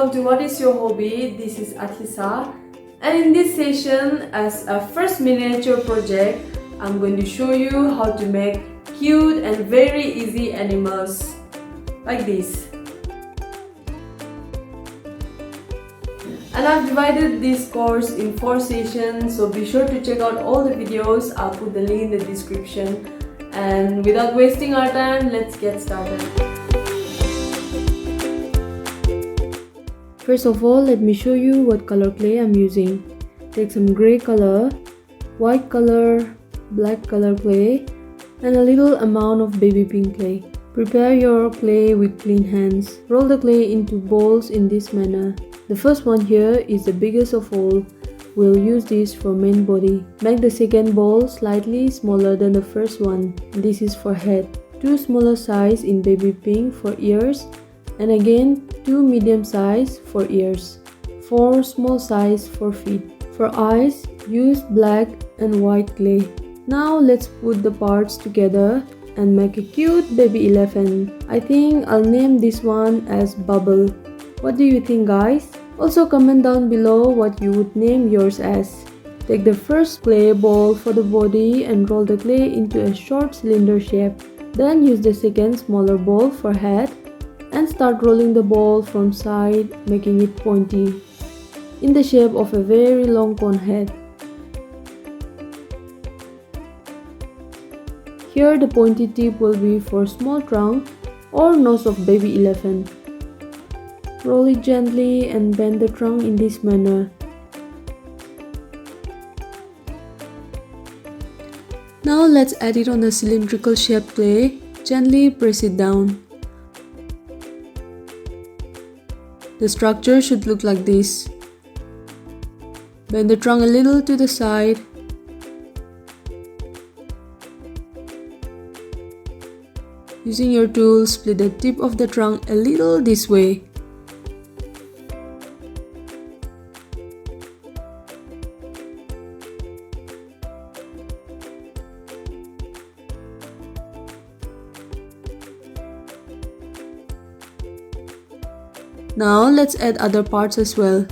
welcome to What is Your Hobby? This is Athisa, and in this session, as a first miniature project, I'm going to show you how to make cute and very easy animals like this. And I've divided this course in 4 sessions, so be sure to check out all the videos. I'll put the link in the description. And without wasting our time, let's get started. First of all, let me show you what color clay I'm using. Take some gray color, white color, black color clay, and a little amount of baby pink clay. Prepare your clay with clean hands. Roll the clay into balls in this manner. The first one here is the biggest of all. We'll use this for main body. Make the second ball slightly smaller than the first one. This is for head. 2 smaller size in baby pink for ears, and again 2 medium size for ears. 4 small size for feet. For eyes, use black and white clay. Now let's put the parts together and make a cute baby elephant. I think I'll name this one as Bubble. What do you think, guys? Also comment down below what you would name yours as. Take the first clay ball for the body and roll the clay into a short cylinder shape. Then use the second smaller ball for head and start rolling the ball from side, making it pointy, in the shape of a very long cone head. Here the pointy tip will be for small trunk or nose of baby elephant. Roll it gently and bend the trunk in this manner. Now let's add it on the cylindrical shaped clay. Gently press it down. The structure should look like this. Bend the trunk a little to the side. Using your tool, split the tip of the trunk a little this way. Now let's add other parts as well.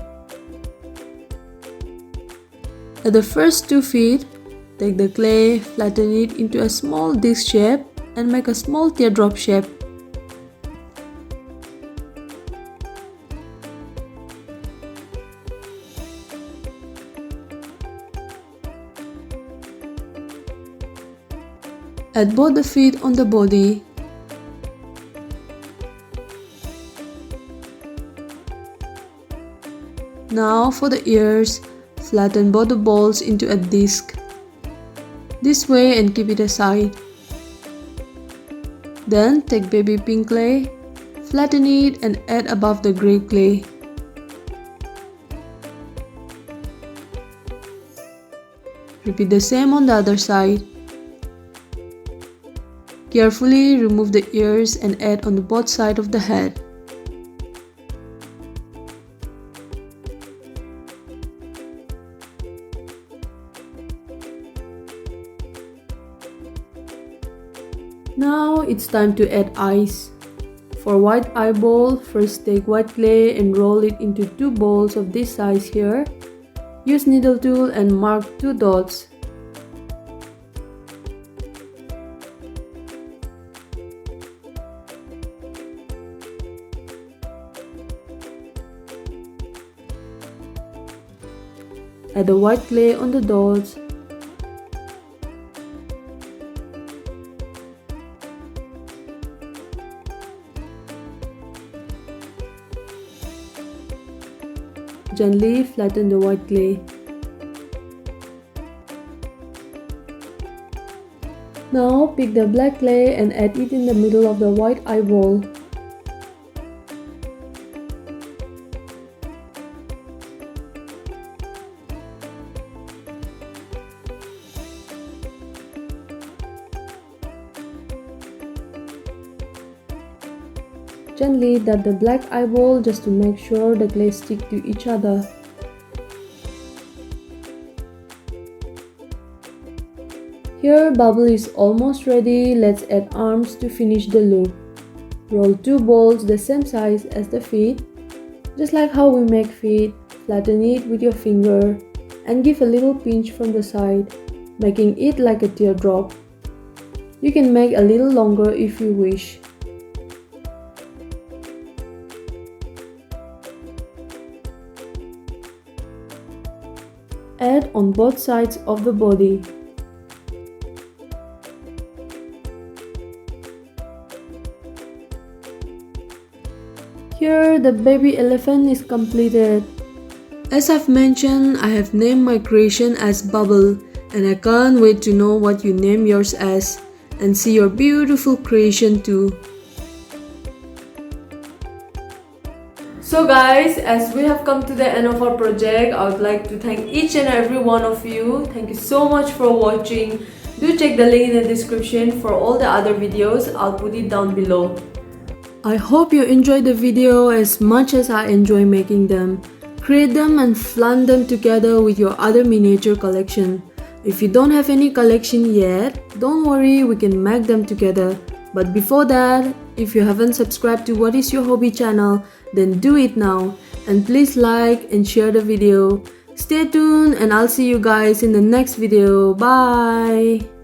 At the first 2 feet, take the clay, flatten it into a small disc shape and make a small teardrop shape. Add both the feet on the body. Now for the ears, flatten both the balls into a disc. This way and keep it aside. Then take baby pink clay, flatten it and add above the gray clay. Repeat the same on the other side. Carefully remove the ears and add on the both sides of the head. Now it's time to add eyes. For white eyeball, first take white clay and roll it into 2 balls of this size here. Use needle tool and mark 2 dots. Add the white clay on the dots. Gently flatten the white clay. Now pick the black clay and add it in the middle of the white eyeball. Gently dab the black eyeball just to make sure the clay stick to each other. Here bubble is almost ready. Let's add arms to finish the look. Roll 2 balls the same size as the feet. Just like how we make feet, flatten it with your finger and give a little pinch from the side, making it like a teardrop. You can make a little longer if you wish. Add on both sides of the body. Here the baby elephant is completed. As I've mentioned, I have named my creation as Bubble, and I can't wait to know what you name yours as and see your beautiful creation too. So guys, as we have come to the end of our project, I would like to thank each and every one of you. Thank you so much for watching. Do check the link in the description for all the other videos. I'll put it down below. I hope you enjoyed the video as much as I enjoy making them. Create them and flaunt them together with your other miniature collection. If you don't have any collection yet, don't worry, we can make them together. But before that, if you haven't subscribed to What Is Your Hobby channel, then do it now. And please like and share the video. Stay tuned and I'll see you guys in the next video. Bye!